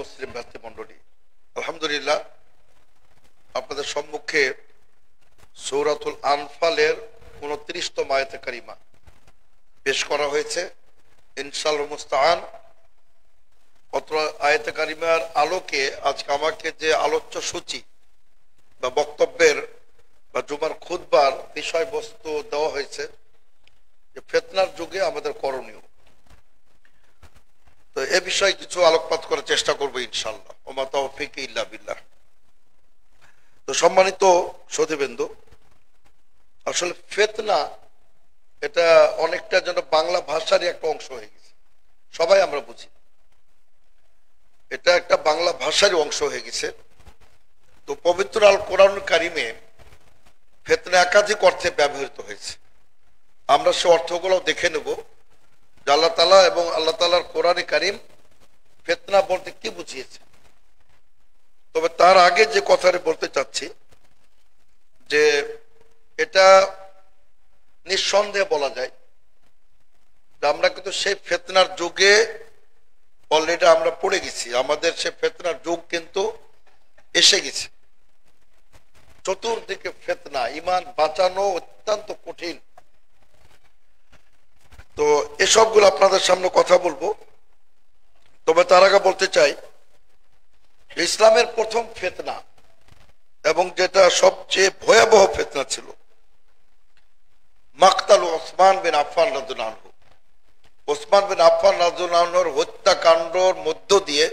মুসলিম ভাতৃমণ্ডলী, আলহামদুলিল্লাহ আপনাদের সম্মুখে সূরাতুল আনফালের 29তম আয়াতে কারিমা পেশ করা হয়েছে। ইনশাআল্লাহ মুস্তাআন অত্র আয়াতে কারিমার আলোকে আজকে আমাকে যে আলোচ্য সূচি বা বক্তব্যের বা জুমার খুতবার বিষয়বস্তু দেওয়া হয়েছে যে ফিতনার যুগে আমাদের করণীয়, তো এ বিষয়ে কিছু আলোকপাত করার চেষ্টা করবো ইনশাআল্লাহ। ওমা তাওফীক ইল্লা বিল্লাহ। তো সম্মানিত সুধীবৃন্দু, আসলে ফিতনা এটা অনেকটা যেন বাংলা ভাষারই একটা অংশ হয়ে গেছে, সবাই আমরা বুঝি এটা একটা বাংলা ভাষারই অংশ হয়ে গেছে। তো পবিত্র আল কোরআন কারিমে ফিতনা একাধিক অর্থে ব্যবহৃত হয়েছে। আমরা সে অর্থগুলো দেখে নেব যে আল্লাহ তাআলা এবং আল্লাহ তাআলার কোরআনে কারিম ফিতনা বলতে কি বুঝিয়েছে। তবে তার আগে যে কথাটা বলতে চাচ্ছি যে এটা নিঃসন্দেহে বলা যায় যে আমরা কিন্তু সেই ফিতনার যুগে অলরেডি আমরা পড়ে গেছি। আমাদের সে ফিতনার যুগ কিন্তু এসে গেছে। চতুর্দিকে ফিতনা, ঈমান বাঁচানো অত্যন্ত কঠিন। তো এসবগুলো আপনাদের সামনে কথা বলবো। তবে তার আগে বলতে চাই ইসলামের প্রথম ফিতনা এবং যেটা সবচেয়ে ভয়াবহ ফিতনা ছিল মাকতাল ওসমান বিন আফফান রাদিয়াল্লাহু আনহু। ওসমান বিন আফফান রাদিয়াল্লাহু আনহুর হত্যাকাণ্ডর মধ্য দিয়ে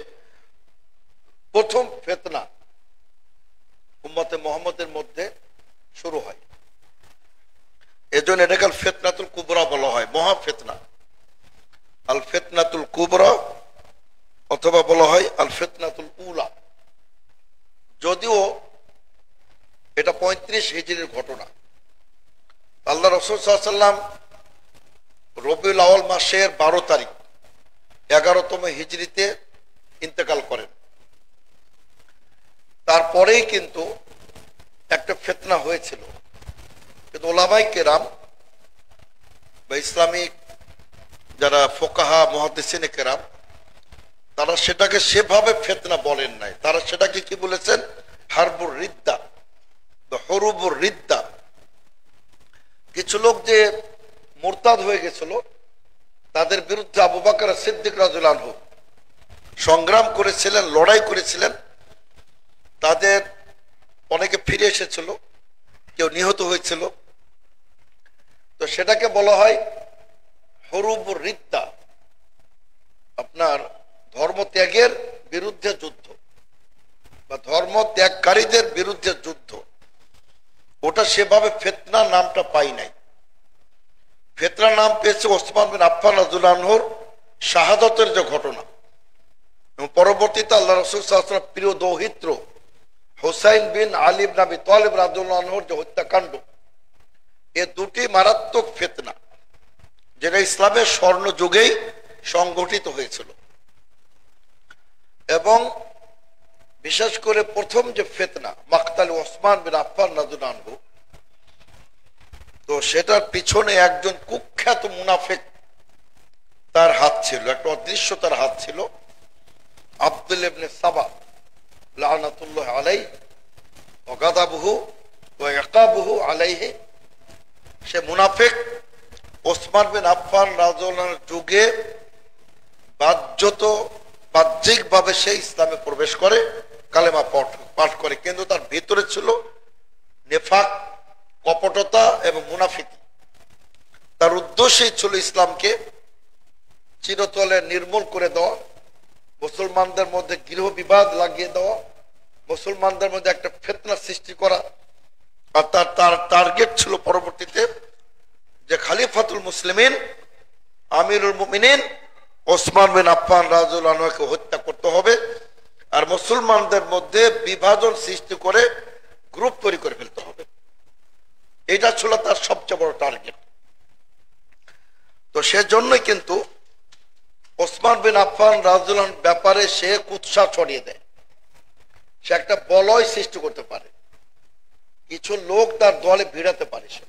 প্রথম ফিতনা উম্মতে মুহাম্মদের মধ্যে শুরু হয়। এজন্য এটাকে আল ফিতনাতুল কুবরা বলা হয়, মহা ফিতনা। আল ফিতনাতুল কুবরা অথবা বলা হয় আল ফিতনাতুল উলা। যদিও এটা 35 হিজরির ঘটনা। আল্লাহ রাসূল সাল্লাল্লাহু আলাইহি ওয়াসাল্লাম রবিউল আউয়াল মাসের 12 তারিখ 11তম হিজরিতে ইন্তেকাল করেন। তারপরেই কিন্তু একটা ফিতনা হয়েছিল, কিন্তু উলামায়ে কেরাম বা ইসলামিক যারা ফুকাহা মুহাদ্দিসিনে কেরাম তারা সেটাকে সেভাবে ফিতনা বলেন নাই। তারা সেটাকে কি বলেছেন? হারবুর রিদ্দা বা হরুবুর রিদ্দা। কিছু লোক যে মুরতাদ হয়ে গেছিল তাদের বিরুদ্ধে আবু বকর সিদ্দিক রাদিয়াল্লাহু আনহু সংগ্রাম করেছিলেন, লড়াই করেছিলেন। তাদের অনেকে ফিরে এসেছিল, কেউ নিহত হয়েছিল। তো সেটাকে বলা হয় হরুবুর রিদ্দা, আপনার ধর্ম ত্যাগের বিরুদ্ধে যুদ্ধ বা ধর্ম ত্যাগকারীদের বিরুদ্ধে যুদ্ধ। ওটা সেভাবে ফিতনা নামটা পাই নাই। ফিতনা নাম পেয়েছে ওসমান বিন আফফান রাদিয়াল্লাহু আনহুর শাহাদাতের যে ঘটনা এবং পরবর্তীতে আল্লাহ রাসূল সাল্লাল্লাহু আলাইহি ওয়াসাল্লাম প্রিয় দৌহিত্র হুসাইন বিন আলী ইবনে আবি তালিব রাদিয়াল্লাহু আনহুর যে হত্যাকাণ্ড, এ দুটি মারাত্মক ফিতনা যেটা ইসলামের স্বর্ণ যুগেই সংগঠিত হয়েছিল। এবং বিশেষ করে প্রথম যে ফিতনা মাকতাল ওসমান বিন আফফান রাদিয়াল্লাহু আনহু, তো সেটার পিছনে একজন কুখ্যাত মুনাফিক তার হাত ছিল, একটা অদৃশ্য তার হাত ছিল। আব্দুল্লাহ ইবনে সাবা লানাতুল্লাহ আলাইহি ওয়া গাদাবুহু ওয়া ইকাবুহু আলাইহি। সে মুনাফিক ওসমান বিন আফফান রাদিয়াল্লাহু আনহুর যুগে বাহ্যিকভাবে সে ইসলামে প্রবেশ করে, কালেমা পাঠ করে, কিন্তু তার ভিতরে ছিল নেফাক, কপটতা এবং মুনাফিকি। তার উদ্দেশ্যই ছিল ইসলামকে চিরতরে নির্মূল করে দেওয়া, মুসলমানদের মধ্যে গৃহ বিবাদ লাগিয়ে দেওয়া, মুসলমানদের মধ্যে একটা ফিতনা সৃষ্টি করা। আর তার টার্গেট ছিল পরবর্তীতে যে খলিফাতুল মুসলিমিন আমিরুল মুমিনিন ওসমান বিন আফফান রাদিয়াল্লাহু আনহুকে হত্যা করতে হবে আর মুসলমানদের মধ্যে বিভাজন সৃষ্টি করে গ্রুপ তৈরি করে ফেলতে হবে। এটা ছিল তার সবচেয়ে বড় টার্গেট। তো সেজন্যই কিন্তু ওসমান বিন আফফান রাদিয়াল্লাহু আনহুর ব্যাপারে সে কুৎসা ছড়িয়ে দেয়। সে একটা বলয় সৃষ্টি করতে পারে, কিছু লোক তার দলে ভিড়াতে পারে। সে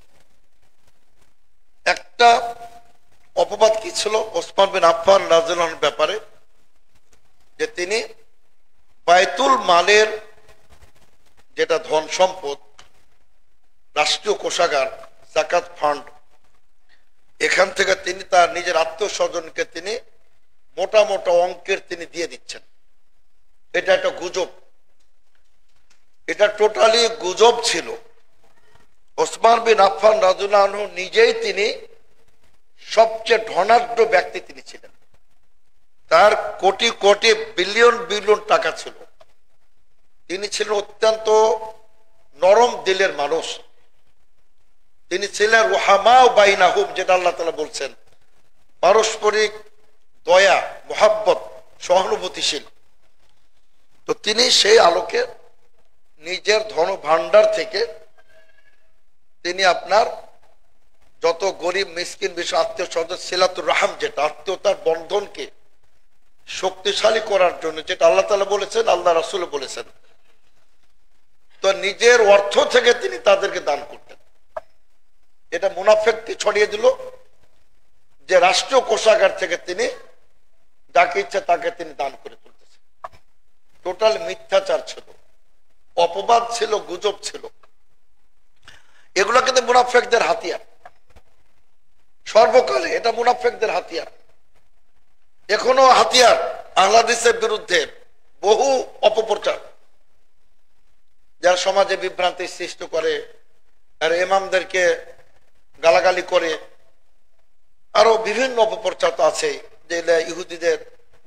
একটা অপবাদ কি ছিল ওসমান বিন আফফান রাদিয়াল্লাহু আনহুর ব্যাপারে, যে তিনি বাইতুল মালের যেটা ধন সম্পদ, রাষ্ট্রীয় কোষাগার, জাকাত ফান্ড, এখান থেকে তিনি তার নিজের আত্মীয় স্বজনকে তিনি মোটা মোটা অঙ্কের তিনি দিয়ে দিচ্ছেন। এটা একটা গুজব, এটা টোটালি গুজব ছিল। ওসমান বিন আফফান রাদিয়াল্লাহু আনহু নিজেই তিনি সবচেয়ে ধনাঢ্য ব্যক্তি তিনি ছিলেন। তার কোটি কোটি বিলিয়ন বিলিয়ন টাকা ছিল। তিনি ছিলেন অত্যন্ত নরম দিলের মানুষ। তিনি ছিলেন রুহামা বাইনাহুম, যেটা আল্লাহ তাআলা বলছেন, পারস্পরিক দয়া, মোহাব্বত, সহানুভূতিশীল। তো তিনি সেই আলোকে নিজের ধন ভান্ডার থেকে তিনি আপনার যত গরিব মিসকিন বিষয় আত্মীয় স্বজন, সিলাতুর রাহাম, যেটা আত্মীয়তার বন্ধনকে শক্তিশালী করার জন্য, যেটা আল্লাহ তাআলা বলেছেন, আল্লাহ রাসূল বলেছেন, তো নিজের অর্থ থেকে তিনি তাদেরকে দান করতেন। এটা মুনাফিকটি ছড়িয়ে দিল যে রাষ্ট্রীয় কোষাগার থেকে তিনি যাকে ইচ্ছা তাকে তিনি দান করে তুলতেছেন। টোটাল মিথ্যাচার ছিল, অপবাদ ছিল, গুজব ছিল। এগুলো কিন্তু মুনাফিকদের হাতিয়ার, সর্বকালে এটা মুনাফিকদের হাতিয়ার, এখনো হাতিয়ার। আহলাদিসের বিরুদ্ধে বহু অপপ্রচার, যারা সমাজে বিভ্রান্তি সৃষ্টি করে, আর ইমামদেরকে গালাগালি করে, আরো বিভিন্ন অপপ্রচার তো আছে, যে ইহুদিদের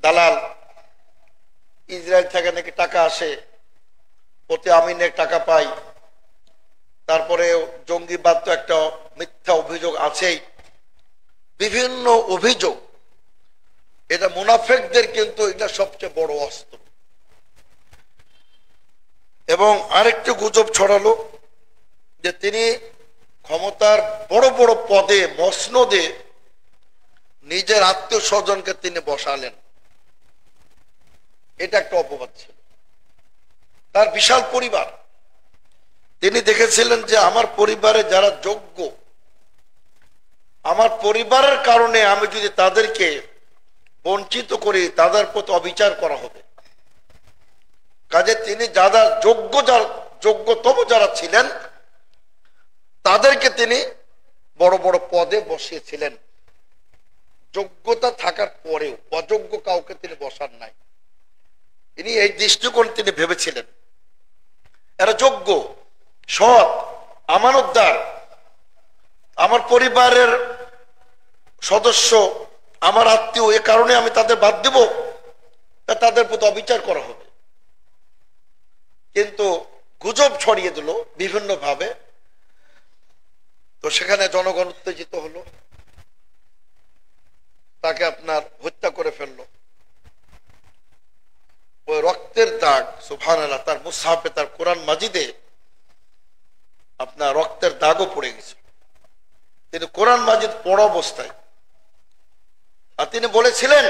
দালাল, ইসরায়েল থেকে নাকি টাকা আসে, প্রতি আমিনের টাকা পাই, তারপরে জঙ্গিবাদ তো একটা মিথ্যা অভিযোগ আছেই, বিভিন্ন অভিযোগ। এটা মুনাফিকদের কিন্তু এটা সবচেয়ে বড় অস্ত্র। এবং আরেকটু গুজব ছড়ালো যে তিনি ক্ষমতার বড় বড় পদে, মসনদে নিজের আত্মীয় স্বজনকে তিনি বসালেন। এটা একটা অপবাদ ছিল। তার বিশাল পরিবার, তিনি দেখেছিলেন যে আমার পরিবারে যারা যোগ্য, আমার পরিবারের কারণে আমি যদি তাদেরকে বঞ্চিত করি, তাদের প্রতি অবিচার করা হবে। কাজে তিনি যারা যোগ্যতম যারা ছিলেন তাদেরকে তিনি বড় বড় পদে বসিয়েছিলেন। যোগ্যতা থাকার পরেও অযোগ্য কাউকে তিনি বসান নাই। তিনি এই দৃষ্টিকোণ তিনি ভেবেছিলেন এরা যোগ্য, সৎ, আমানতদার, আমার পরিবারের সদস্য, আমার আত্মীয়, এ কারণে আমি তাদের বাদ দেব, তাদের প্রতি অবিচার করা হবে। কিন্তু গুজব ছড়িয়ে দিল বিভিন্ন ভাবে, তো সেখানে জনগণ উত্তেজিত হলো, তাকে আপনার হত্যা করে ফেললো। ওই রক্তের দাগ, সুবহানাল্লাহ, তার মুসহাফে, তার কোরআন মাজিদে আপনার রক্তের দাগও পড়ে গেছে। তিনি কোরআন মাজিদ পড়া অবস্থায়, আর তিনি বলেছিলেন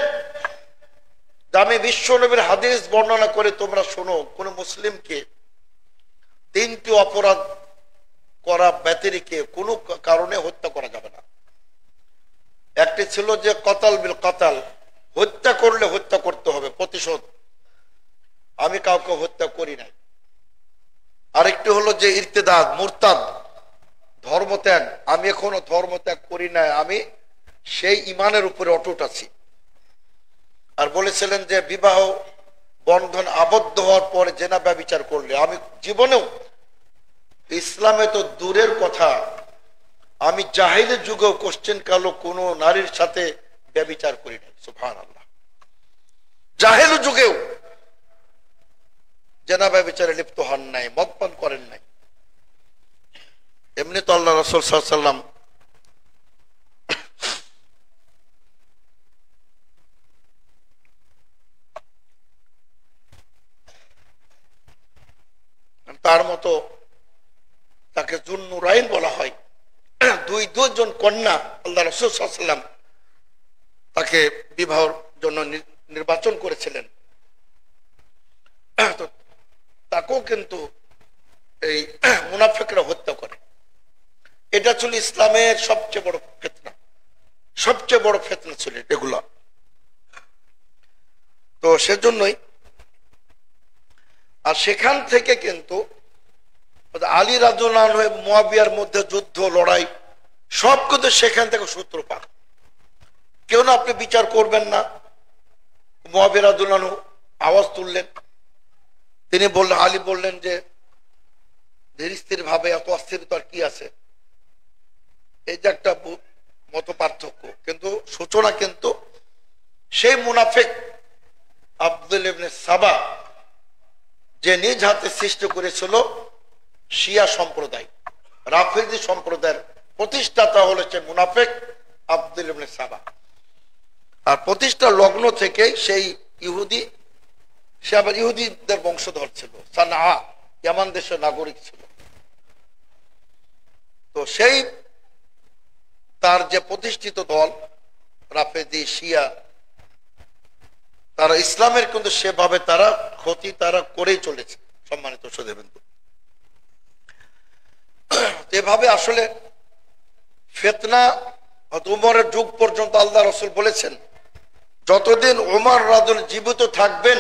যে আমি বিশ্ব নবীর হাদিস বর্ণনা করে তোমরা শোনো, কোন মুসলিমকে তিনটি অপরাধ করা ব্যতিরেকে কোনো কারণে হত্যা করা যাবে না। একটি ছিল যে কতাল বিল কতাল, হত্যা করলে হত্যা করতে হবে, প্রতিশোধ। আমি কাউকে হত্যা করি নাই। আরেকটি হলো যে ইরতিদাদ, মুরতাদ, ধর্মত্যাগ। আমি এখনো ধর্মত্যাগ করি নাই, আমি সেই ইমানের উপরে অটুট আছি। আর বলেছিলেন যে বিবাহ বন্ধন আবদ্ধ হওয়ার পরে জেনা ব্যভিচার করলে, আমি জীবনেও, ইসলামে তো দূরের কথা, আমি জাহিলের যুগেও কোশ্চেন কালো কোন নারীর সাথে ব্যভিচার করি নাই। সুবহানাল্লাহ, জাহিল যুগেও জেনা ব্যভিচারে লিপ্ত হন নাই, মদপান করেন নাই। এমনি তো আল্লাহ রাসূল সাল্লাল্লাহু আলাইহি ওয়াসাল্লাম তার মতো, তাকে যুন্নুরাইন বলা হয়, দুইজন কন্যা আল্লাহ রাসূল সাল্লাল্লাহু আলাইহি ওয়াসাল্লাম তাকে বিবাহের জন্য নির্বাচন করেছিলেন। তো তাকেও কিন্তু এই মুনাফিকরা হত্যা করে। এটা ছিল ইসলামের সবচেয়ে বড় ফিতনা, সবচেয়ে বড় ফিতনা ছিল এগুলা। তো সেজন্যই আর সেখান থেকে কিন্তু আলী রাদিয়াল্লাহু আনহু এবং মুয়াবিয়ার মধ্যে যুদ্ধ লড়াই সব কিন্তু সেখান থেকে সূত্রপাত। কেউ না আপনি বিচার করবেন না। মুয়াবিয়া রাদিয়াল্লাহু আনহু আওয়াজ তুললেন, তিনি বললেন, আলী বললেন যে ধীর স্থির ভাবে এত অস্থিরতা আর কি আছে, এই যে একটা মত পার্থক্য। কিন্তু সূচনা কিন্তু সেই মুনাফিক আব্দুল ইবনে সাবা, যে নিজ হাতে সৃষ্টি করেছিল শিয়া সম্প্রদায়, রাফিজি সম্প্রদায়ের প্রতিষ্ঠাতা হলো সে মুনাফিক আব্দুল ইবনে সাবা। আর প্রতিষ্ঠা লগ্ন থেকে সেই ইহুদি, সে আবার ইহুদিদের বংশধর ছিল, সানা ইয়ামান দেশের নাগরিক ছিল। তো সেই তার যে প্রতিষ্ঠিত দল রাফেজি শিয়া, তারা ইসলামের কিন্তু সেভাবে তারা ক্ষতি তারা করেই চলেছে। সম্মানিত সুধীবৃন্দ, এভাবে আসলে ফিতনা উমরের যুগ পর্যন্ত আল্লাহ রাসূল বলেছেন, যতদিন উমর রাদিয়াল্লাহু জীবিত থাকবেন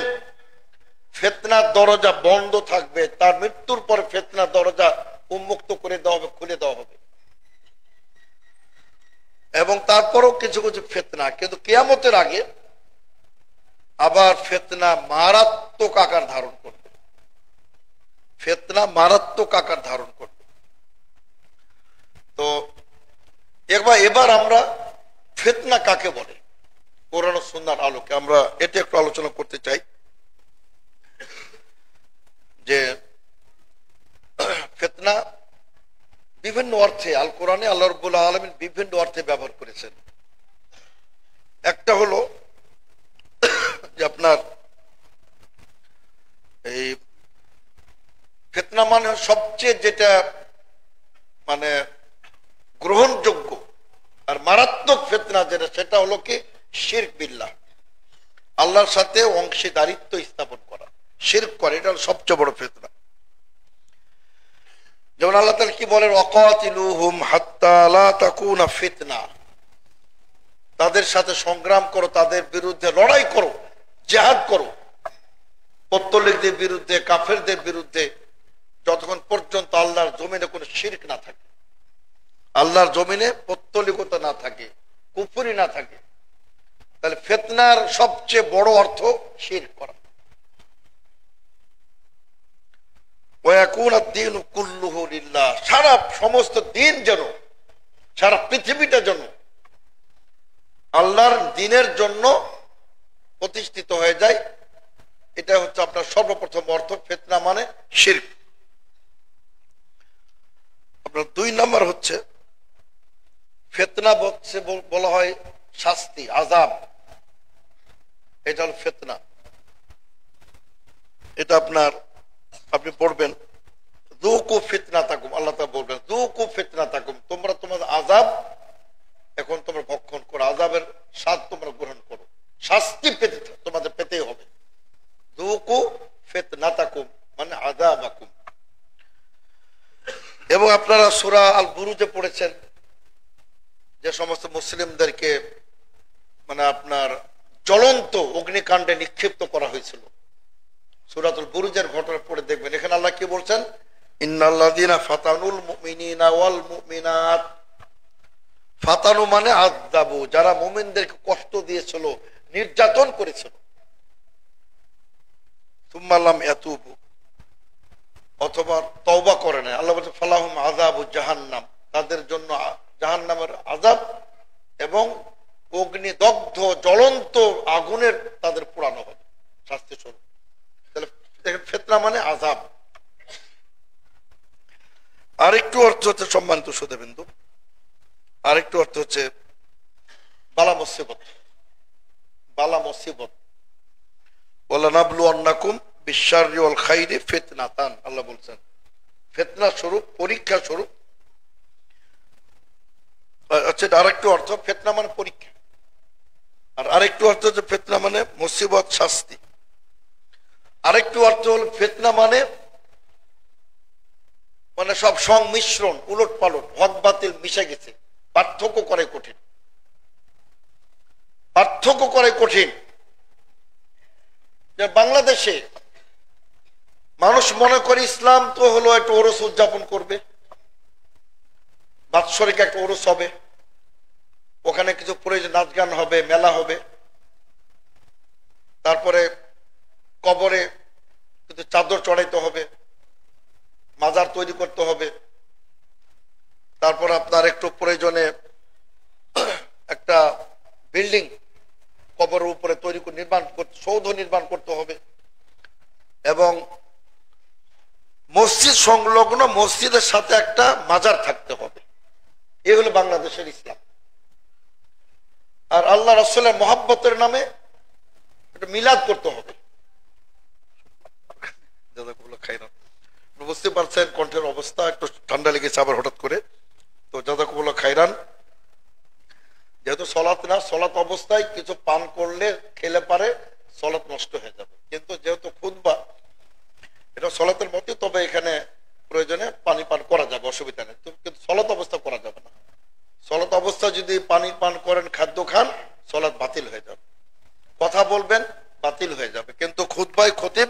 ফিতনার দরজা বন্ধ থাকবে, তার মৃত্যুর পরে ফিতনার দরজা উন্মুক্ত করে দেওয়া হবে, খুলে দেওয়া হবে। এবং তারপরও কিছু কিছু ফিতনা, কিন্তু কিয়ামতের আগে আবার ফিতনা মারাত্মক আকার ধারণ করবে, ফিতনা মারাত্মক আকার ধারণ করবে। তো এবার আমরা ফিতনা কাকে বলে কোরআন ও সুন্নাহর আলোকে আমরা এটা একটু আলোচনা করতে চাই। যে ফিতনা বিভিন্ন অর্থে আল কোরআনে আল্লাহ রাব্বুল আলামিন বিভিন্ন অর্থে ব্যবহার করেছেন। একটা হলো যে আপনার এই ফিতনা মানে সবচেয়ে যেটা মানে গ্রহণযোগ্য আর মারাত্মক ফিতনা যেটা, সেটা হলো কি শিরক বিল্লাহ, আল্লাহর সাথে অংশীদারিত্ব স্থাপন করা, শিরক করে, এটা হলো সবচেয়ে বড় ফিতনা। যেমন আল্লাহ তাআলা কি বলেন, ওয়াকাতিলুহুম হাত্তা লা তাকুনা ফিতনা, তাদের সাথে সংগ্রাম করো, তাদের বিরুদ্ধে লড়াই করো, জিহাদ করো, পত্তলিকদের বিরুদ্ধে, কাফেরদের বিরুদ্ধে, যতক্ষণ পর্যন্ত আল্লাহর জমিনে কোনো শিরক না থাকে, আল্লাহর জমিনে পত্তলিকতা না থাকে, কুফরি না থাকে। তাহলে ফিতনার সবচেয়ে বড় অর্থ শিরক করা। সারা সমস্ত দিন যেন, সারা পৃথিবীটা যেন আল্লাহর দ্বীনের জন্য প্রতিষ্ঠিত হয়ে যায়, এটা হচ্ছে আপনার সর্বপ্রথম অর্থ। ফিতনা মানে শিরক। আপনার 2 নম্বর হচ্ছে ফিতনা বলা হয় শাস্তি, আযাব, এটা হল ফিতনা। এটা আপনার আপনি পড়বেন, যুকু ফিতনাতাকুম, আল্লাহ তাআলা বলবেন যুকু ফিতনাতাকুম, তোমরা তোমাদের আযাব এখন তোমরা ভক্ষণ করো, আযাবের স্বাদ তোমরা গ্রহণ করো, শাস্তি পেতে তোমাদের পেতেই হবে। যুকু ফিতনাতাকুম মানে আযাবাকুম। এবং আপনারা সূরা আল বুরুজে পড়েছেন যে সমস্ত মুসলিমদেরকে মানে আপনার জ্বলন্ত অগ্নিকাণ্ডে নিক্ষিপ্ত করা হয়েছিল। সূরাতুল বুরুজের ঘটনা পড়ে দেখবেন, এখানে আল্লাহ কি বলছেন, ইন্নাল্লাযীনা ফাতানুল মুমিনিনা ওয়াল মুমিনাত, ফাতানু মানে আযাবু, যারা মুমিনদেরকে কষ্ট দিয়েছিল, নির্যাতন করেছিল, সুম্মা লাম ইয়াতুবু, অথবা তওবা করে না, আল্লাহ বলছে ফালাহুম আযাবু জাহান্নাম, তাদের জন্য জাহান্নামের আযাব এবং অগ্নিদগ্ধ জ্বলন্ত আগুনের তাদের পোড়ানো হবে শাস্তি স্বরূপ। তাহলে দেখেন ফিতনা মানে আযাব। আরেকটু অর্থ হচ্ছে সম্মানিত সুধীবৃন্দ, আরেকটু অর্থ হচ্ছে বালা মুসিবত, বালা মুসিবত। ওয়ালানাবলুওয়ান্নাকুম বিশ-শাররি ওয়াল খাইরি ফিতনাতান, আল্লাহ বলছেন ফিতনা স্বরূপ, পরীক্ষা স্বরূপ। আচ্ছা, আরেকটু অর্থ ফিতনা মানে পরীক্ষা, আর আরেকটু অর্থ হচ্ছে ফিতনা মানে মুসিবত, শাস্তি। আরেকটু অর্থ হল ফিতনা মানে মানে সব সংমিশ্রণ, উলট পালট, হক বাতিল মিশে গেছে, পার্থক্য করে কঠিন, পার্থক্য করে কঠিন। যে বাংলাদেশে মানুষ মনে করে ইসলাম তো হলো একটা ওরস উদযাপন করবে, বাৎসরিক একটা ওরস হবে, ওখানে কিছু প্রয়োজন নাচ গান হবে, মেলা হবে, তারপরে কবরে কিন্তু চাদর চড়াইতে হবে, মাজার তৈরি করতে হবে, তারপর আপনার একটু প্রয়োজনে একটা বিল্ডিং কবরের উপরে তৈরি করে সৌধ নির্মাণ করতে হবে, এবং মসজিদ সংলগ্ন মসজিদের সাথে একটা মাজার থাকতে হবে। এই হলো বাংলাদেশের ইসলাম। আর আল্লাহ রাসূলের মহব্বতের নামে একটা মিলাদ করতে হবে। বুঝতে পারছেন কণ্ঠের অবস্থা, একটু ঠান্ডা লেগেছে আবার হঠাৎ করে। তো জাযাকুমুল্লাহ খাইরান। যেহেতু সলাৎ না, সলাৎ অবস্থায় কিছু পান করলে খেলে পারে সলাৎ নষ্ট হয়ে যাবে, কিন্তু যেহেতু খুতবা এটা সলাতের মতো, তবে এখানে প্রয়োজনে পানি পান করা যাবে, অসুবিধা নেই, কিন্তু সলাৎ অবস্থা করা যাবে না। সলাৎ অবস্থা যদি পানি পান করেন, খাদ্য খান, সলাৎ বাতিল হয়ে যাবে। কথা বলবেন, বাতিল হয়ে যাবে, কিন্তু খুতবায় খতিব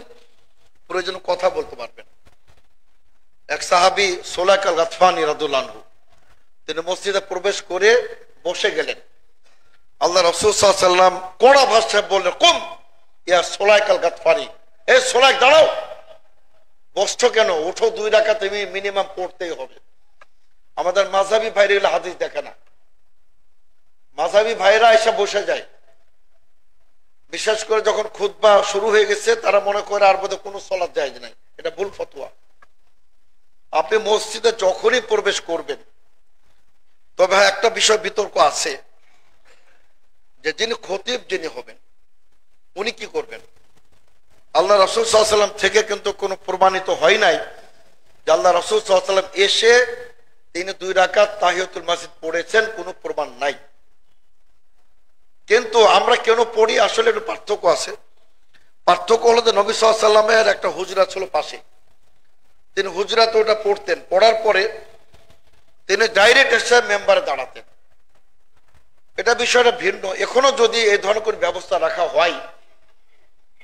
প্রয়োজনে কথা বলতে পারবেন। এক সাহাবী সুলাইক আল গাতফানী রাদিয়াল্লাহু আনহু, তিনি মসজিদে প্রবেশ করে বসে গেলেন। আল্লাহ রাসূল সাল্লাল্লাহু আলাইহি ওয়াসাল্লাম কড়া ভাষায় বললেন, কুম ইয়া সুলাইক আল গাতফানী, এই সুলাইক দাঁড়াও, বসছো কেন, উঠো, 2 রাকাত তুমি মিনিমাম পড়তেই হবে। আমাদের মাযহাবী ভাইরা এগুলো হাদিস দেখে না, মাযহাবী ভাইরা এসে বসে যায়, বিশেষ করে যখন খুতবা শুরু হয়ে গেছে তারা মনে করে আর বোধহয় কোনো সলাৎ জায়েজ নাই। এটা ভুল ফতোয়া। আপনি মসজিদে যখনই প্রবেশ করবেন, তবে একটা বিষয় বিতর্ক আছে যে যিনি খতিব যিনি হবেন উনি কি করবেন। আল্লাহ রাসূল সাল্লাল্লাহু আলাইহি ওয়াসাল্লাম থেকে কিন্তু কোনো প্রমাণিত হয় নাই যে আল্লাহ রাসূল সাল্লাল্লাহু আলাইহি ওয়াসাল্লাম এসে তিনি 2 রাকাত তাহিয়াতুল মসজিদ পড়েছেন, কোনো প্রমাণ নাই। কিন্তু আমরা কেন পড়ি, আসলে একটু পার্থক্য আছে। পার্থক্য হলো যে নবী সাল্লাল্লাহু আলাইহি ওয়াসাল্লামের একটা হুজরা ছিল পাশে, তিনি হুজরাতে ওটা পড়তেন, পড়ার পরে তিনি ডাইরেক্ট এসে মেম্বারে দাঁড়াতেন। এটা বিষয়টা ভিন্ন। এখনো যদি এই ধরনের কোনো ব্যবস্থা রাখা হয়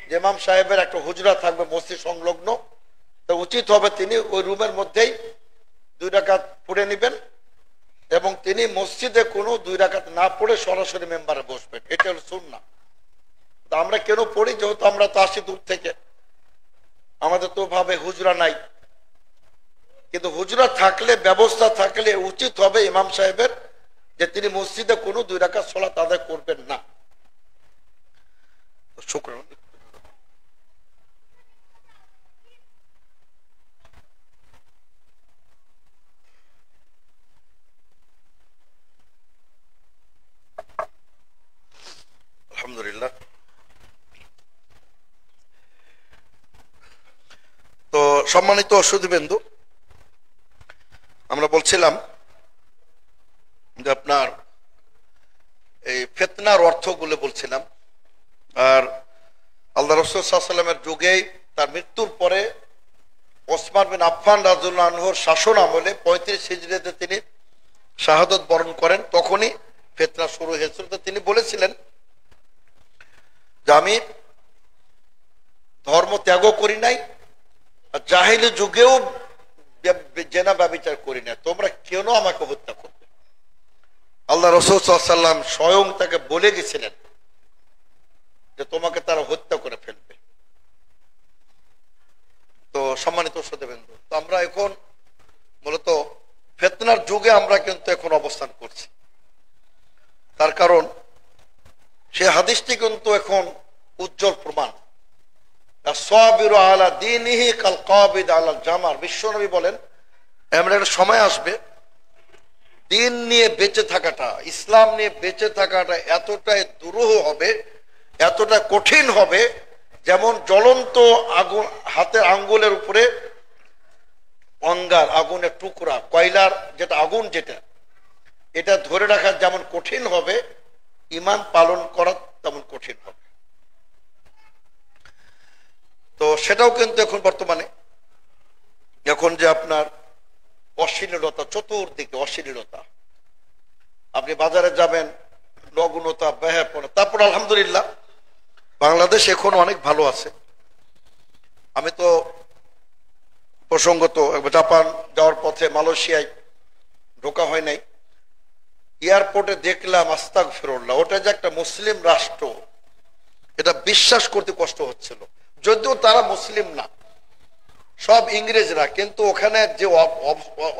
যে ইমাম সাহেবের একটা হুজরা থাকবে মসজিদ সংলগ্ন, তো উচিত হবে তিনি ওই রুমের মধ্যেই 2 রাকাত পড়ে নেবেন, এবং তিনি মসজিদে কোনো 2 রাকাত না পড়ে সরাসরি মেম্বারে বসবেন। এটা হলো সুন্নাহ। আমরা কেন পড়ি, যেহেতু আমরা তো আসি দূর থেকে, আমাদের তো ভাবে হুজরা নাই, কিন্তু হুজরা থাকলে, ব্যবস্থা থাকলে উচিত হবে ইমাম সাহেবের যে তিনি মসজিদে কোনো 2 রাকাত সালাত আদায় করবেন না। শুকরান। আলহামদুলিল্লাহ। তো সম্মানিত সুধীবৃন্দু, আমরা বলছিলাম যে আপনার এই ফিতনার অর্থগুলো বলছিলাম। আর আল্লাহ রাসূল সাল্লাল্লাহু আলাইহি ওয়াসাল্লামের যুগেই তার মৃত্যুর পরে ওসমান বিন আফফান রাদিয়াল্লাহু আনহুর শাসন আমলে 35 হিজরিতে তিনি শাহাদাত বরণ করেন। তখনই ফিতনা শুরু হয়েছিল। তো তিনি বলেছিলেন যে আমি ধর্ম ত্যাগও করি নাই, আর জাহিলি যুগেও জেনা ব্যভিচার করি না, তোমরা কেন আমাকে হত্যা করবে। আল্লাহ রাসূল সাল্লাল্লাহু আলাইহি ওয়াসাল্লাম স্বয়ং তাকে বলে গেছিলেন যে তোমাকে তারা হত্যা করে ফেলবে। তো সম্মানিত শ্রোতাবৃন্দ, তো আমরা এখন মূলত ফিতনার যুগে আমরা কিন্তু এখন অবস্থান করছি। তার কারণ সে হাদিসটি কিন্তু এখন উজ্জ্বল প্রমাণ। আস-সাবিরু আলা দীনিহি কাল কাবিদ আলা জামার। বিশ্বনবী বলেন এমন একটা সময় আসবে, দিন নিয়ে বেঁচে থাকাটা, ইসলাম নিয়ে বেঁচে থাকাটা এতটাই দুরূহ হবে, এতটা কঠিন হবে, যেমন জ্বলন্ত আগুন, হাতের আঙ্গুলের উপরে অঙ্গার, আগুনের টুকরা, কয়লার যেটা আগুন, যেটা এটা ধরে রাখা যেমন কঠিন হবে, ঈমান পালন করা তেমন কঠিন হবে। তো সেটাও কিন্তু এখন বর্তমানে, এখন যে আপনার অশ্লীলতা, চতুর্দিকে অশ্লীলতা, আপনি বাজারে যাবেন, নগ্নতা, বেহায়াপনা। তারপর আলহামদুলিল্লাহ বাংলাদেশ এখন অনেক ভালো আছে। আমি তো প্রসঙ্গত জাপান যাওয়ার পথে মালয়েশিয়ায় ঢোকা হয় নাই, এয়ারপোর্টে দেখলাম আস্তাগফিরুল্লাহ, ওটা যে একটা মুসলিম রাষ্ট্র এটা বিশ্বাস করতে কষ্ট হচ্ছিল। যদিও তারা মুসলিম না, সব ইংরেজরা, কিন্তু ওখানে যে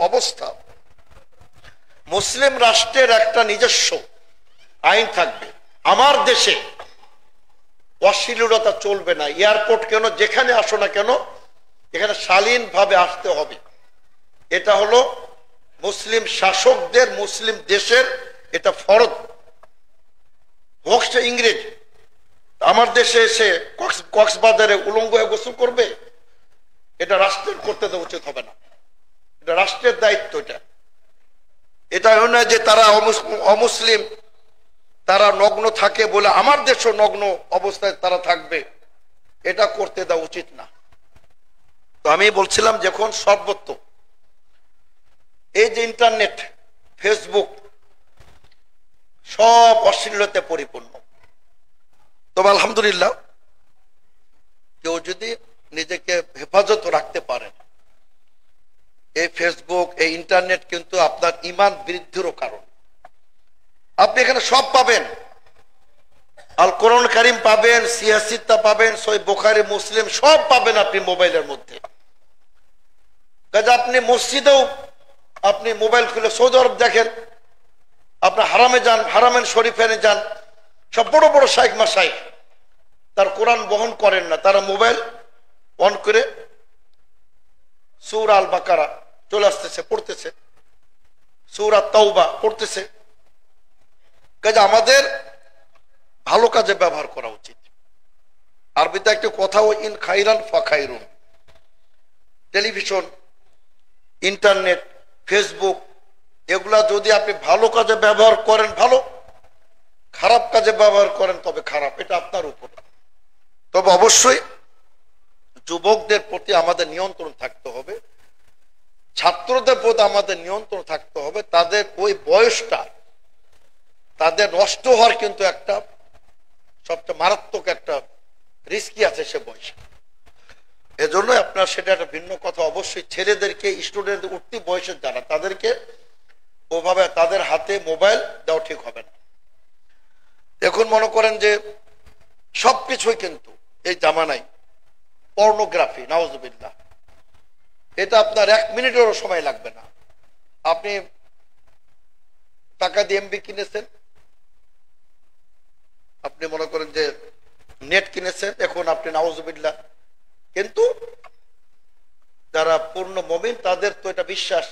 অবস্থা, মুসলিম রাষ্ট্রের একটা নিজস্ব আইন থাকবে। আমার দেশে অশ্লীলতা চলবে না, এয়ারপোর্ট কেন, যেখানে আসো না কেন এখানে শালীন ভাবে আসতে হবে। এটা হলো মুসলিম শাসকদের, মুসলিম দেশের এটা ফরজ। হোক সে ইংরেজ, আমার দেশে এসে কক্সবাজারে উলঙ্গ হয়ে গোসল করবে, এটা রাষ্ট্রের করতে দেওয়া উচিত হবে না, এটা রাষ্ট্রের দায়িত্ব। এটা নয় যে তারা অমুসলিম, তারা নগ্ন থাকে বলে আমার দেশও নগ্ন অবস্থায় তারা থাকবে, এটা করতে দেওয়া উচিত না। তো আমি বলছিলাম যখন সর্বত্র এই যে ইন্টারনেট, ফেসবুক সব অশ্লীলতায় পরিপূর্ণ, তবে আলহামদুলিল্লাহ কেউ যদি নিজেকে হেফাজত রাখতে পারেন, এই ফেসবুক, এই ইন্টারনেট কিন্তু আপনার ঈমান বৃদ্ধিরও কারণ। আপনি এখানে সব পাবেন, আল কোরআন কারীম পাবেন, সিয়াসিত্তা পাবেন, সহিহ বুখারী, মুসলিম সব পাবেন আপনি মোবাইলের মধ্যে। কাজে আপনি মসজিদেও আপনি মোবাইল খুলে সৌদি আরব দেখেন, আপনি হারামে যান, হারামেন শরীফে যান, সব বড় বড় শাইখ মাশাইখ তার কোরআন বহন করেন না, তারা মোবাইল অন করে সূরা আল বাকারা চলে আসতেছে, পড়তেছে, সূরা তাওবা পড়তেছে। কাজে আমাদের ভালো কাজে ব্যবহার করা উচিত। আরবিতে একটি কথা, ইন খাইরান ফা খাইরুন। টেলিভিশন, ইন্টারনেট, ফেসবুক এগুলা যদি আপনি ভালো কাজে ব্যবহার করেন ভালো, খারাপ কাজে ব্যবহার করেন তবে খারাপ, এটা আপনার উপর। তবে অবশ্যই যুবকদের প্রতি আমাদের নিয়ন্ত্রণ থাকতে হবে, ছাত্রদের প্রতি আমাদের নিয়ন্ত্রণ থাকতে হবে। তাদের ওই বয়সটা তাদের নষ্ট হওয়ার কিন্তু একটা সবচেয়ে মারাত্মক একটা রিস্কি আছে সে বয়সে। এজন্য আপনার সেটা একটা ভিন্ন কথা। অবশ্যই ছেলেদেরকে, স্টুডেন্ট উঠতি বয়সের যারা, তাদেরকে ওভাবে তাদের হাতে মোবাইল দেওয়া ঠিক হবে না। এখন মনে করেন যে সবকিছুই কিন্তু এই জামানায় পর্নোগ্রাফি, নাউজুবিল্লাহ, এটা আপনার 1 মিনিটেরও সময় লাগবে না। আপনি টাকা দিয়ে এমবি কিনেছেন, আপনি মনে করেন যে নেট কিনেছেন, এখন আপনি নাউজুবিল্লাহ, কিন্তু যারা পূর্ণ মুমিন তাদের তো এটা বিশ্বাস,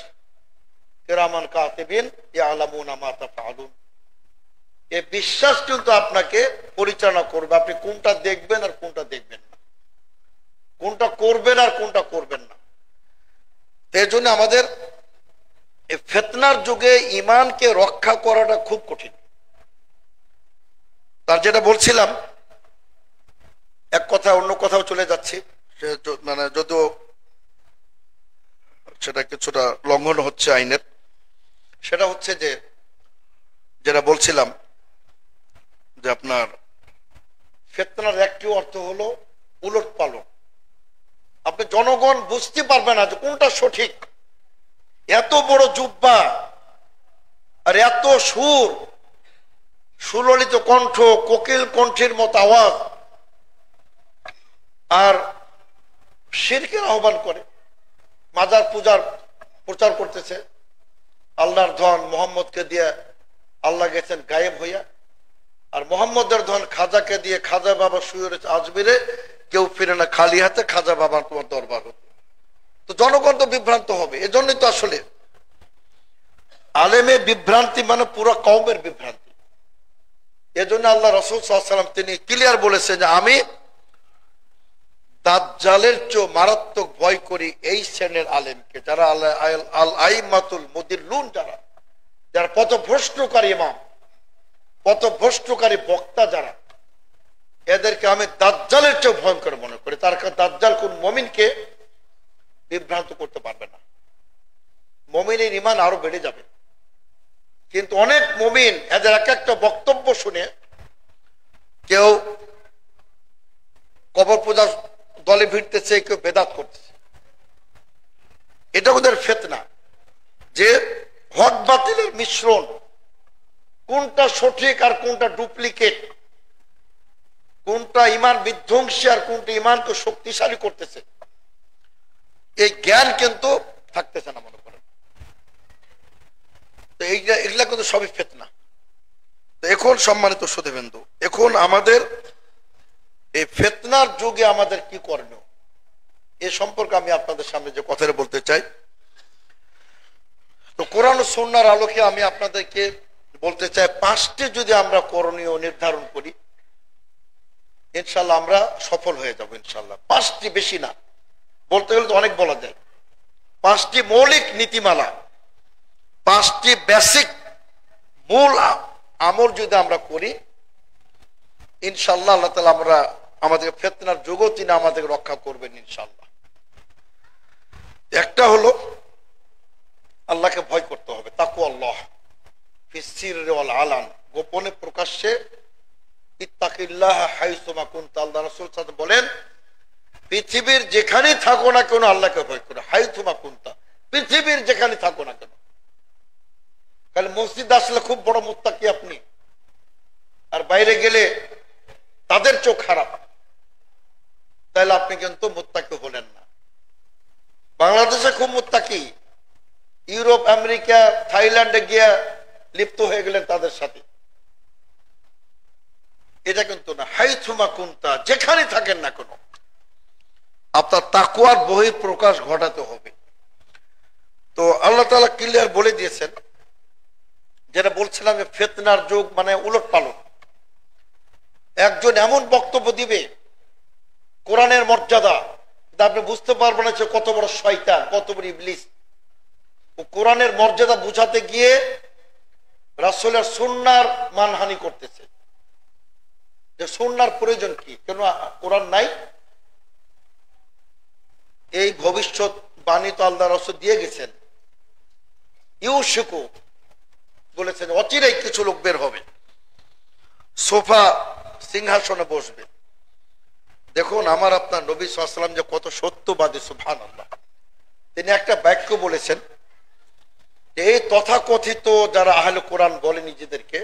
কিরামান কাতিবিন ইয়ালামুনা মা তাফআলুন, এই বিশ্বাস কিন্তু আপনাকে পরিচালনা করবে, আপনি কোনটা দেখবেন আর কোনটা দেখবেন না, কোনটা করবেন আর কোনটা করবেন না। এই জন্য আমাদের এই ফিতনার যুগে ঈমানকে রক্ষা করাটা খুব কঠিন। তার যেটা বলছিলাম, এক কথা অন্য কথাও চলে যাচ্ছে, মানে যদিও সেটা কিছুটা লঙ্ঘন হচ্ছে আইনের। সেটা হচ্ছে যে যেটা বলছিলাম যে আপনার ফিতনার একটি অর্থ হলো উলট পালট। আপনি জনগণ বুঝতে পারবে না যে কোনটা সঠিক। এত বড় জুব্বা আর এত সুর, সুললিত কণ্ঠ, কোকিল কণ্ঠের মতো আওয়াজ, আর শিরকের আহ্বান করে, মাজার পূজার প্রচার করতেছে, আল্লাহর ধন মোহাম্মদকে দিয়ে আল্লাহ গেছেন গায়েব হইয়া, আর মোহাম্মদের ধন খাজাকে দিয়ে খাজা বাবা শুয়ে রয়েছে আজমিরে, কেউ ফিরে না খালি হাতে, খাজা বাবার তোমার দরবার হতো। তো জনগণ তো বিভ্রান্ত হবে। এজন্যই তো আসলে আলেমের বিভ্রান্তি মানে পুরো কওমের বিভ্রান্তি। এজন্য আল্লাহ রাসূল সাল্লাল্লাহু আলাইহি ওয়াসাল্লাম তিনি ক্লিয়ার বলেছেন যে আমি দাজ্জালের চেয়ে মারাত্মক ভয় করি এই শ্রেণীর আলেমকে, যারা আল আইমাতুল মুদিল্লুন, যারা পথভ্রষ্টকারী ইমাম, পথভ্রষ্টকারী বক্তা, যারা এদেরকে আমি দাজ্জালের চেয়ে ভয়ঙ্কর মনে করি। তার কারণ দাজ্জাল কোন মুমিনকে বিভ্রান্ত করতে পারবে না, মুমিনের ঈমান আরো বেড়ে যাবে। কিন্তু অনেক মুমিন এদের এক একটা বক্তব্য শুনে কেউ কবর পূজার দলে ভিড়তেছে, কেউ বেদাত করতেছে, এটা ওদের ফিতনা, যে হক বাতিলের মিশ্রণ, কোনটা সঠিক আর কোনটা ডুপ্লিকেট, কোনটা ইমান বিধ্বংসী আর কোনটা ইমানকে শক্তিশালী করতেছে, এই জ্ঞান কিন্তু থাকতেছে না মনে করেন। তো এগুলা কিন্তু সবই ফিতনা। তো এখন সম্মানিত সুধীবৃন্দ, এখন আমাদের এই ফিতনার যুগে আমাদের কি করণীয় এ সম্পর্কে আমি আপনাদের সামনে যে কথাটা বলতে চাই। তো কোরআন ও সুন্নাহর আলোকে আমি আপনাদেরকে বলতে চাই, 5টি যদি আমরা করণীয় নির্ধারণ করি, ইনশাল্লাহ আমরা সফল হয়ে যাব ইনশাল্লাহ। 5টি, বেশি না, বলতে গেলে তো অনেক বলা যায়। 5টি মৌলিক নীতিমালা, 5টি বেসিক মূল আমল যদি আমরা করি, ইনশাল্লাহ আল্লাহ তাআলা আমরা আমাদের ফিতনার যুগও তিনি আমাদের রক্ষা করবেন ইনশাল্লাহ। একটা হলো আল্লাহকে ভয় করতে হবে, তাকওয়াল্লাহ ফিস সিররি ওয়াল আলান, গোপনে প্রকাশ্যে। ইত্তাকিল্লাহ হাইসুমা কুনতা, আল্লাহ রাসূল সাল্লাল্লাহু আলাইহি ওয়াসাল্লাম বলেন, পৃথিবীর যেখানেই থাকো না কেন আল্লাহকে ভয় করো। হাইসুমা কুনতা, পৃথিবীর যেখানে থাকো না কেন। কারণ মসজিদ আসলে খুব বড় মুত্তাকি আপনি, আর বাইরে গেলে তাদের চোখ খারাপ, তাহলে আপনি কিন্তু মুত্তাকি হলেন না। বাংলাদেশে খুব মুত্তাকি, ইউরোপ, আমেরিকা, থাইল্যান্ডে গিয়ে লিপ্ত হয়ে গেলেন তাদের সাথে, এটা কিন্তু না। হাইথুমা কুনতা, যেখানে থাকেন না কেন আপনার তাকওয়ার বহিঃপ্রকাশ ঘটাতে হবে। তো আল্লাহ তাআলা ক্লিয়ার বলে দিয়েছেন, যেটা বলছিলাম যে ফিতনার যুগ মানে উলট পালট। একজন এমন বক্তব্য দিবে কোরআনের মর্যাদা, আপনি বুঝতে পারবেন না সে কত বড় শয়তান, কত বড় ইবলিস। ও কোরআনের মর্যাদা বুঝাতে গিয়ে রাসূলের সুন্নাহর মানহানি করতেছে, যে সুন্নাহর প্রয়োজন কি, কেন কোরআন নাই? এই ভবিষ্যৎ বাণী তো আল্লাহ রাসূল দিয়ে গেছেন। ইউশিকু বলেছেন, অচিরেই কিছু লোক বের হবে, সোফা সিংহাসনে বসবে। দেখুন আমার আপনার নবী সাল্লাল্লাহু আলাইহি ওয়াসাল্লাম যে কত সত্যবাদী, সুবহানাল্লাহ। তিনি একটা বাক্য বলেছেন, এই তথাকথিত যারা আহলে কোরআন বলে নিজেদেরকে,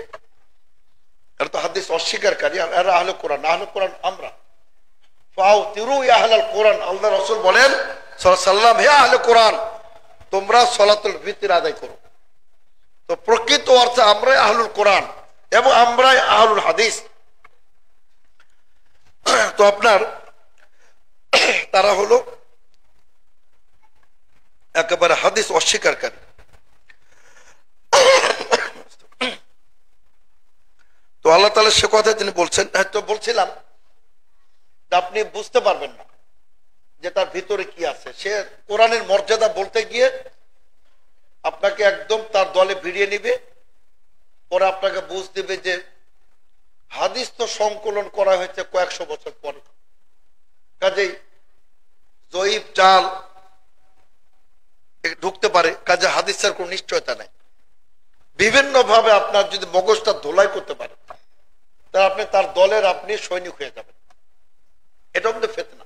এরা তো হাদিস অস্বীকারী, এরা আহলে কোরআন। আহলে কোরআন আমরা, ফাউতিরু ইয়া আহলাল কোরআন, আল্লাহ রাসূল বলেন সাল্লাল্লাহু আলাইহি ওয়াসাল্লাম, হে আহলে কোরআন তোমরা সালাতুল ফিতর আদায় করো। তো প্রকৃত অর্থে আমরাই আহলুল কোরআন এবং আমরাই আহলুল হাদিস। তো আপনার তারা হলো একেবারে হাদিস অস্বীকারী। তো আল্লাহ তাআলা সে কথা তিনি বলছেন, তো বলছিলাম আপনি বুঝতে পারবেন না যে তার ভিতরে কি আছে। সে কোরআনের মর্যাদা বলতে গিয়ে আপনাকে একদম তার দলে ভিড়িয়ে নিবে, পরে আপনাকে বুঝ দিবে যে হাদিস তো সংকলন করা হয়েছে কয়েকশো বছর পরে, কাজেই জয়ীফ চাল ঢুকতে পারে, কাজে হাদিসের কোন নিশ্চয়তা নাই। বিভিন্ন ভাবে আপনার যদি মগজটা ধোলাই করতে পারে, তাহলে আপনি তার দলের আপনি সৈনিক হয়ে যাবেন। এটাও কিন্তু ফিতনা,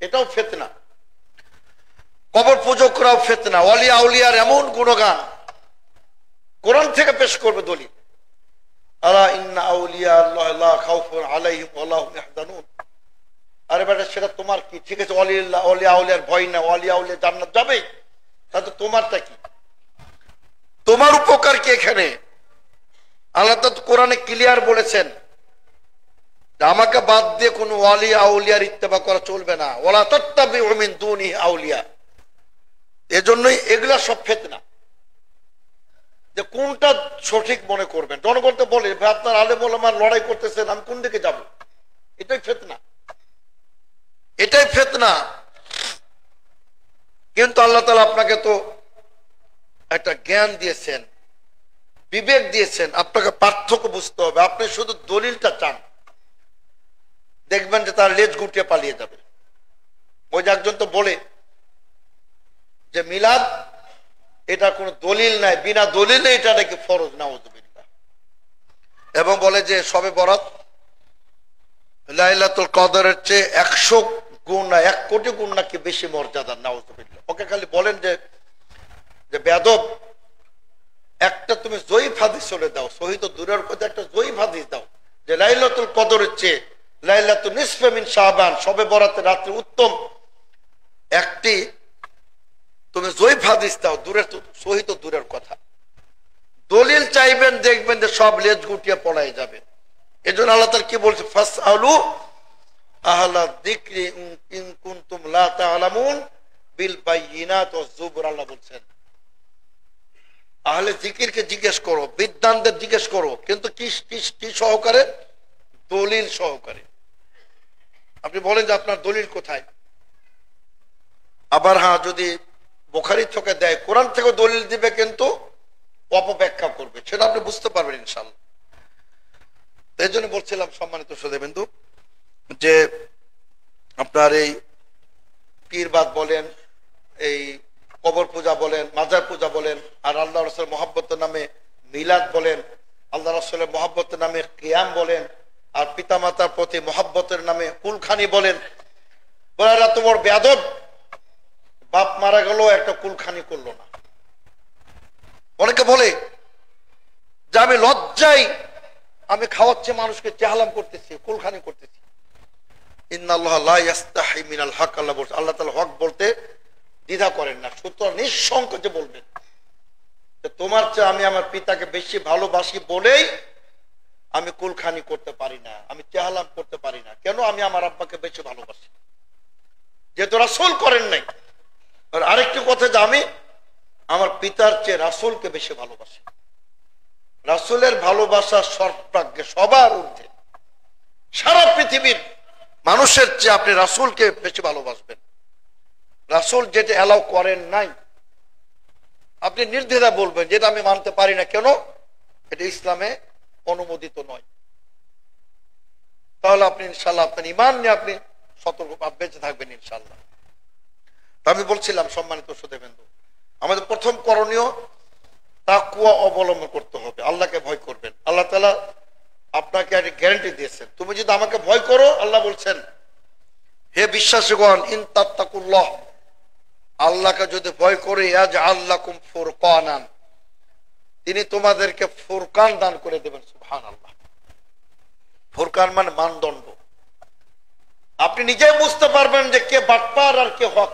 এটাও ফিতনা। কবর পূজকরাও ফিতনা। ওয়ালিয়া আউলিয়ার এমন গুণগান কোরআন থেকে পেশ করবে দলিল, আলা ইন্না আউলিয়া আল্লাহ লা খাউফুন আলাইহিম ওয়া লা হুম ইয়াহজানুন। আরে বেটা সেটা তোমার কি? ঠিক আছে, ওয়ালিয়া আউলিয়ার ভয় না, ওয়ালিয়া আউলিয়া জান্নাত যাবে, তাহলে তোমারটা কি? তোমার উপকার কি এখানে? আল্লাহ তো কোরআনে ক্লিয়ার বলেছেন আমাকে বাদ দিয়ে কোন ওয়ালি আউলিয়ার ইত্তেবা করা চলবে না। ওয়ালা তাত্তাবিউ মিন দুনিহি আউলিয়া। এজন্যই এগুলা সব ফিতনা। যে কোনটা সঠিক মনে করবেন, জনগণ তো বলে ভাই আপনার আলেম ওলামা লড়াই করতেছেন, আমি কোন দিকে যাব? এটাই ফিতনা, এটাই ফিতনা। কিন্তু আল্লাহ তাআলা আপনাকে তো একটা জ্ঞান দিয়েছেন, বিবেক দিয়েছেন, আপনাকে পার্থক্য বুঝতে হবে। আপনি শুধু দলিলটা চান, দেখবেন যে তার লেজ গুটিয়ে পালিয়ে যাবে। ওই যে একজন তো বলে যে মিলাদ এটা কোনো দলিল নাই, বিনা দলিলে এটা নাকি ফরজ, নাউযুবিল্লাহ। এবং বলে যে শবে বরাত লাইলাতুল কদরের চেয়ে 100 গুণ না 1 কোটি গুণ নাকি বেশি মর্যাদা, নাউযুবিল্লাহ। ও ওকে খালি বলেন যে বেয়াদব, একটা তুমি জয়ীফ হাদিস চলে দাও, সহি তো দূরের কথা, একটা জয়ীফ হাদিস দাও যে লাইলাতুল কদরের চেয়ে লাইলাতুল নিসফে মিন শাবান, শবে বরাতের রাত্রি উত্তম একটি তুমি জয়ীফ হাদিস দাও, দূরের সহি তো দূরের কথা। দলিল চাইবেন, দেখবেন যে সব লেজ গুটিয়ে পড়াই যাবে। এজন্য আল্লাহ তাআলা কি বলছে, ফাসআলু আহলা যিকরি ইন কুনতুম লা তা'লামুন বিল বাইয়িনাত ওয়াজ জুবুর। আল্লাহ বলছেন আহলে জিকিরকে জিজ্ঞেস করো, বিদ্বানদের জিজ্ঞেস করো, কিন্তু কি সহকারে? দলিল সহকারে। আপনি বলেন যে আপনার দলিল কোথায়? আবার হ্যাঁ, যদি বুখারী থেকে দেয়, কোরআন থেকে দলিল দিবে, কিন্তু অপব্যাখ্যা করবে, সেটা আপনি বুঝতে পারবেন ইনশাআল্লাহ। এই জন্য বলছিলাম সম্মানিত শ্রোতাবৃন্দ, যে আপনার এই পীরবাদ বলেন, এই কবর পূজা বলেন, মাজার পূজা বলেন, আর আল্লাহ রাসূলের মহব্বতের নামে মিলাদ বলেন, আল্লাহ রাসূলের মহব্বতের নামে কিয়াম বলেন, আর পিতামাতার প্রতি মহব্বতের নামে কুলখানি বলেন। বলে তোমার বেয়াদব, বাপ মারা গেল, একটা কুলখানি করলো না। অনেকে বলে যে আমি লজ্জায় আমি খাওয়াচ্ছি মানুষকে, চেহালাম করতেছি, কুলখানি করতেছি। ইন্নাল্লাহা লা ইস্তাহি মিনাল হক, আল্লাহ বলছে, আল্লাহ তাআলা হক বলতে দ্বিধা করেন না। সুতরাং নিঃসংকোচে বলবেন তোমার চেয়ে আমি আমার পিতাকে বেশি ভালোবাসি বলেই আমি কুলখানি করতে পারি না, আমি চেহালাম করতে পারি না। কেন? আমি আমার আব্বাকে বেশি ভালোবাসি, যেহেতু রাসূল করেন নাই। আর আরেকটি কথা, যে আমি আমার পিতার চেয়ে রাসূলকে বেশি ভালোবাসি। রাসূলের ভালোবাসা সর্বাগ্রে, সবার ঊর্ধ্বে। সারা পৃথিবীর মানুষের চেয়ে আপনি রাসূলকে বেশি ভালোবাসবেন। রাসূল যেটা অ্যালাউ করেন নাই, আপনি নির্দ্বিধায় বলবেন যেটা আমি মানতে পারি না। কেন? এটা ইসলামে অনুমোদিত নয়। তাহলে আপনি ইনশাআল্লাহ আপনার ঈমান নিয়ে আপনি সতর্ক বেঁচে থাকবেন ইনশাআল্লাহ। তা আমি বলছিলাম সম্মানিত শ্রোতাবৃন্দ, আমাদের প্রথম করণীয় তাকওয়া অবলম্বন করতে হবে, আল্লাহকে ভয় করবেন। আল্লাহ তাআলা আপনাকে একটা গ্যারান্টি দিয়েছেন, তুমি যদি আমাকে ভয় করো, আল্লাহ বলছেন হে বিশ্বাসীগণ, ইন তাত্তাকুল্লাহ, আল্লাহকে যদি ভয় করে, ইয়াজআল লাকুম ফুরকানান, তিনি তোমাদেরকে ফুরকান দান করে দেবেন। সুবহানাল্লাহ। ফুরকান মানে মানদণ্ড। আপনি নিজেই বুঝতে পারবেন যে কে বাটপার আর কে হক,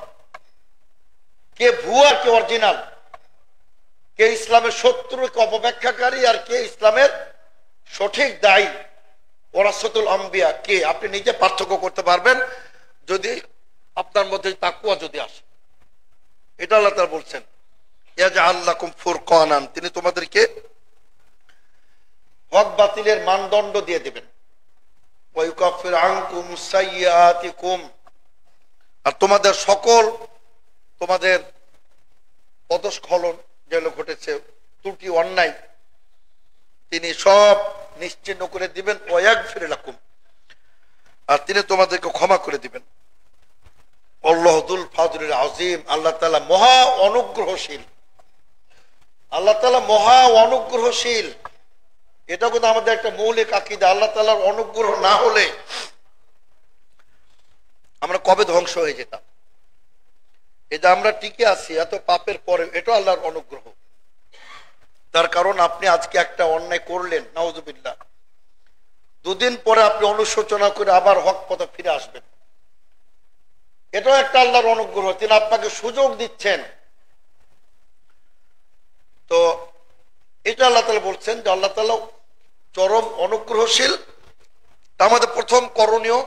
কে ভুয়া আর কে অরিজিনাল, কে ইসলামের শত্রু, কে অপব্যাখ্যাকারী, আর কে ইসলামের সঠিক দায়ী, ওয়ারাসাতুল আম্বিয়া কে, আপনি নিজে পার্থক্য করতে পারবেন যদি আপনার মধ্যে তাকওয়া যদি আসে। এটা আল্লাহ তাআলা বলছেন, ইয়াজআল লাকুম ফুরকানান, তিনি তোমাদেরকে হক বাতিলের মানদণ্ড দিয়ে দিবেন। ওয়া ইউকাফির আনকুম সাইয়্যাতিকুম, আর তোমাদের সকল তোমাদের পদস্খলন যেগুলো ঘটেছে, ত্রুটি, অন্যায়, তিনি সব নিশ্চিহ্ন করে দিবেন। ওয়া ইয়াগফির লাকুম, আর তিনি তোমাদেরকে ক্ষমা করে দিবেন। আল্লাহু যুল ফাদলিল আযীম, আল্লাহ তাআলা মহা অনুগ্রহশীল। আল্লাহ তাআলা মহা অনুগ্রহশীল, এটা কিন্তু আমাদের একটা মৌলিক আকীদা। আল্লাহ তাআলার অনুগ্রহ না হলে আমরা কবে ধ্বংস হয়ে যেতাম। এই যে আমরা টিকে আছি এত পাপের পরে, এটা আল্লাহর অনুগ্রহ। তার কারণ আপনি আজকে একটা অন্যায় করলেন, নাউযুবিল্লাহ, দুদিন পরে আপনি অনুশোচনা করে আবার হক পথে ফিরে আসবেন, এটাও একটা আল্লাহর অনুগ্রহ। তিনি আপনাকে সুযোগ দিচ্ছেন। তো এটা আল্লাহ তাআলা বলছেন যে আল্লাহ তাআলা চরম অনুগ্রহশীল। তা আমাদের প্রথম করণীয়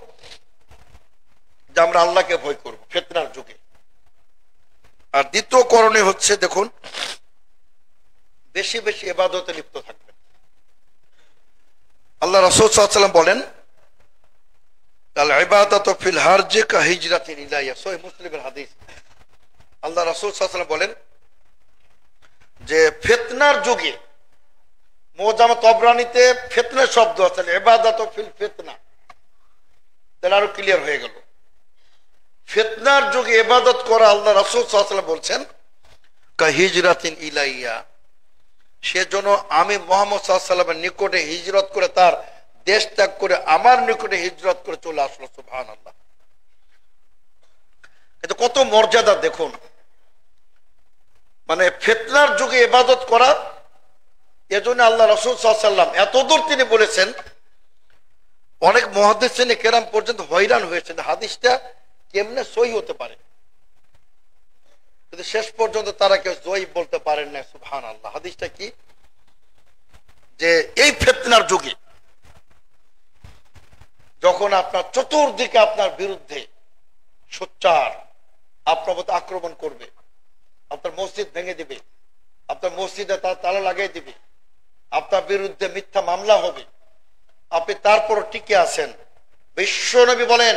যে আমরা আল্লাহকে ভয় করব ফিতনার যুগে। আর দ্বিতীয় করণীয় হচ্ছে, দেখুন, বেশি বেশি ইবাদতে লিপ্ত থাকবেন। আল্লাহ রাসূল সাল্লাল্লাহু আলাইহি ওয়াসাল্লাম বলেন, আল ইবাদাতু ফিল হারজি কা হিজরাতিন ইলাইয়া, সহিহ মুসলিমের হাদিস। আল্লাহ রাসূল সাল্লাল্লাহু আলাইহি ওয়াসাল্লাম বলেন যে ফিতনার যুগে, মুজামা তবরানীতে ফিতনা শব্দ আছে, ইবাদাতু ফিল ফিতনা, তাহলে আরো ক্লিয়ার হয়ে গেল। ফিতনার যুগে ইবাদত করা, আল্লাহ রাসূল সাল্লাল্লাহু আলাইহি ওয়াসাল্লাম বলছেন কা হিজরাতিন ইলাইয়া, সেজন্য আমি মুহাম্মদ সাল্লাল্লাহু আলাইহি ওয়াসাল্লামের নিকটে হিজরত করে, তার দেশ ত্যাগ করে আমার নিকটে হিজরত করে চলে আসলো। সুবহানাল্লাহ। এটা কত মর্যাদা দেখুন। মানে ফিতনার যুগে ইবাদত করা, এজন্য আল্লাহ রাসূল সাল্লাল্লাহু আলাইহি ওয়াসাল্লাম এতদূর তিনি বলেছেন, অনেক মুহাদ্দিসিন কেরাম পর্যন্ত হয়রান হয়েছেন হাদিসটা কেমনে সহি হতে পারে, কিন্তু শেষ পর্যন্ত তারা কেউ জয়ী বলতে পারেন না। সুবহানাল্লাহ। হাদিসটা কি? যে এই ফিতনার যুগে যখন আপনার চতুর্দিকে আপনার বিরুদ্ধে সোচ্চার আপনার মতো আক্রমণ করবে, আপনার মসজিদ ভেঙে দিবে, আপনার মসজিদে তার তালা লাগিয়ে দিবে, আপনার বিরুদ্ধে মিথ্যা মামলা হবে, আপনি তারপর টিকে আছেন। বিশ্বনবী বলেন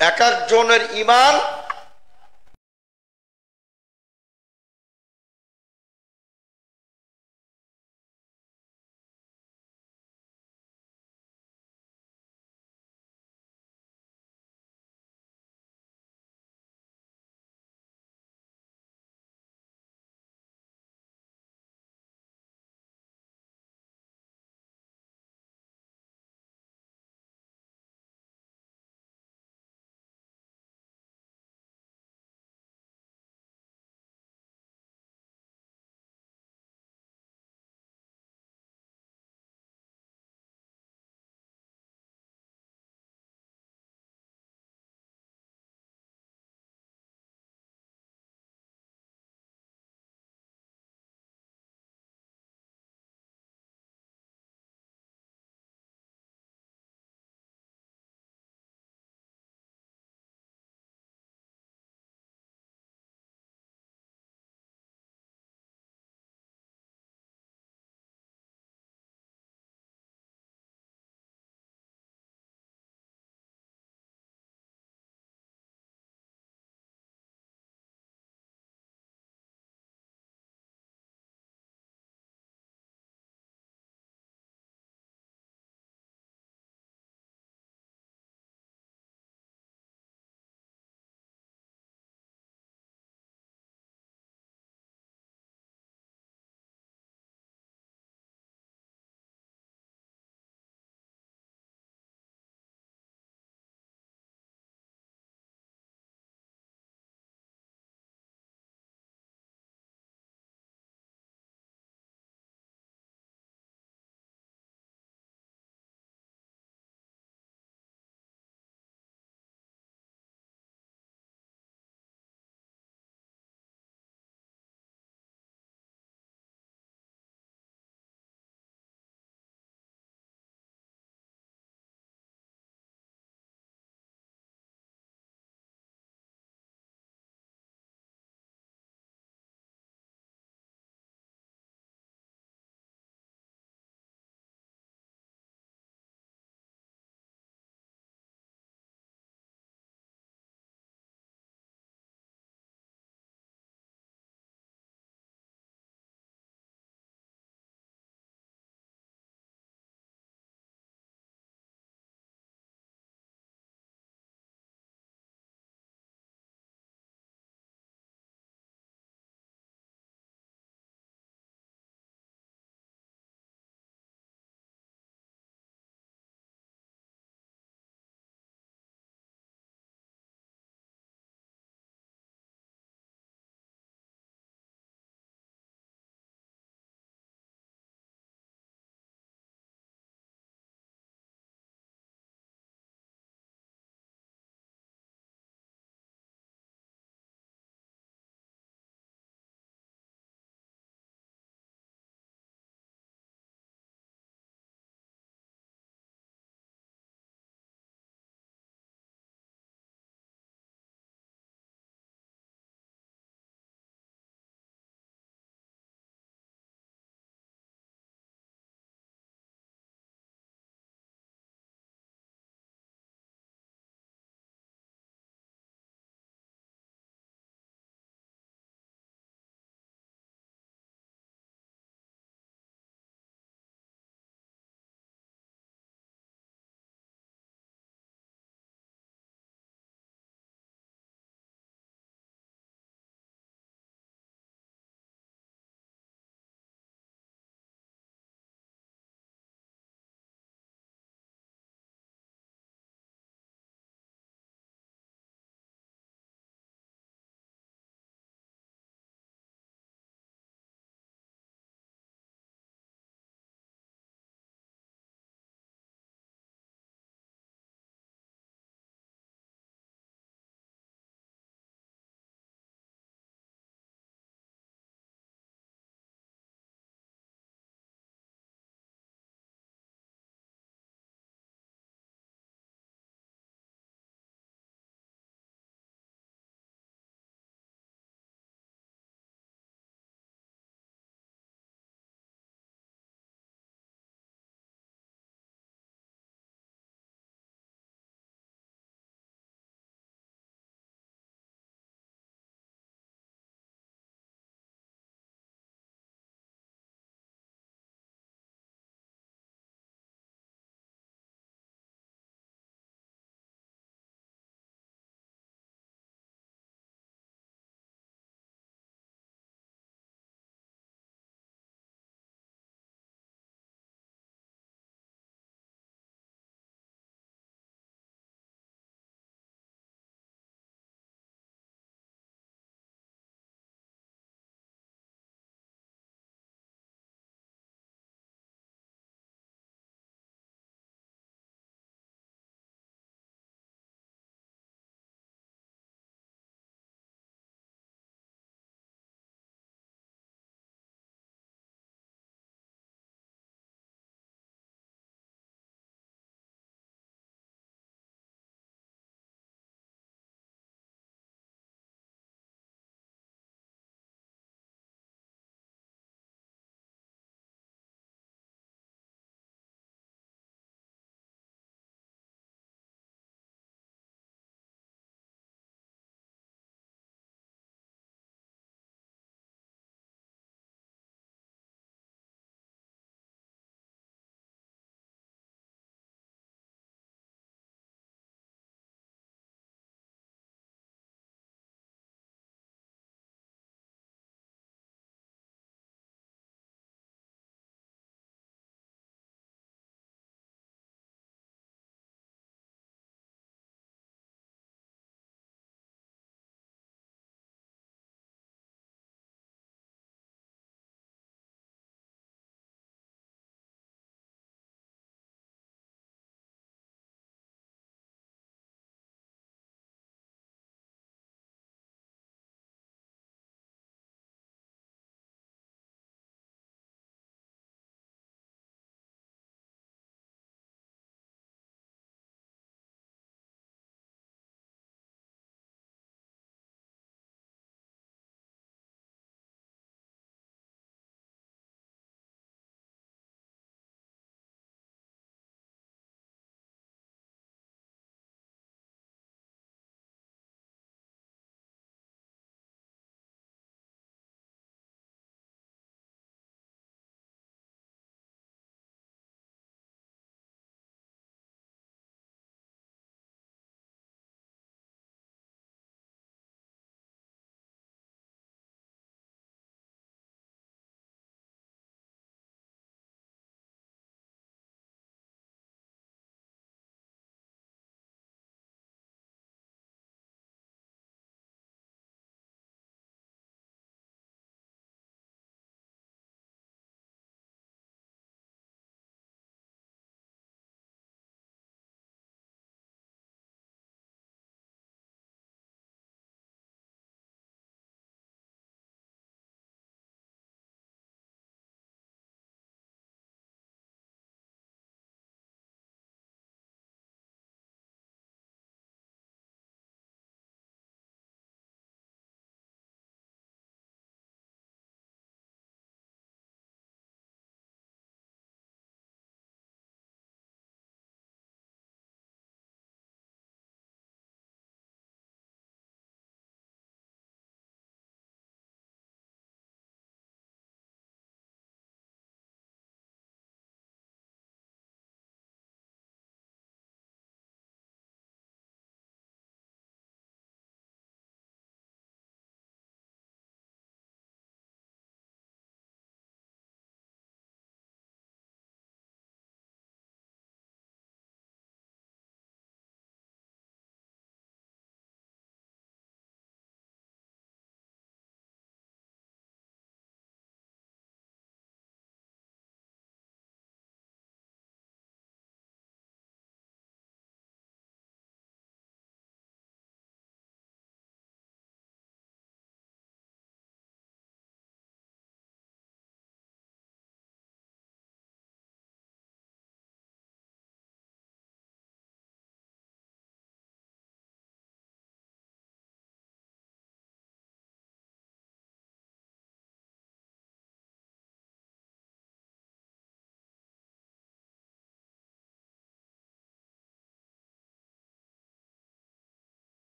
এক একজনের ঈমান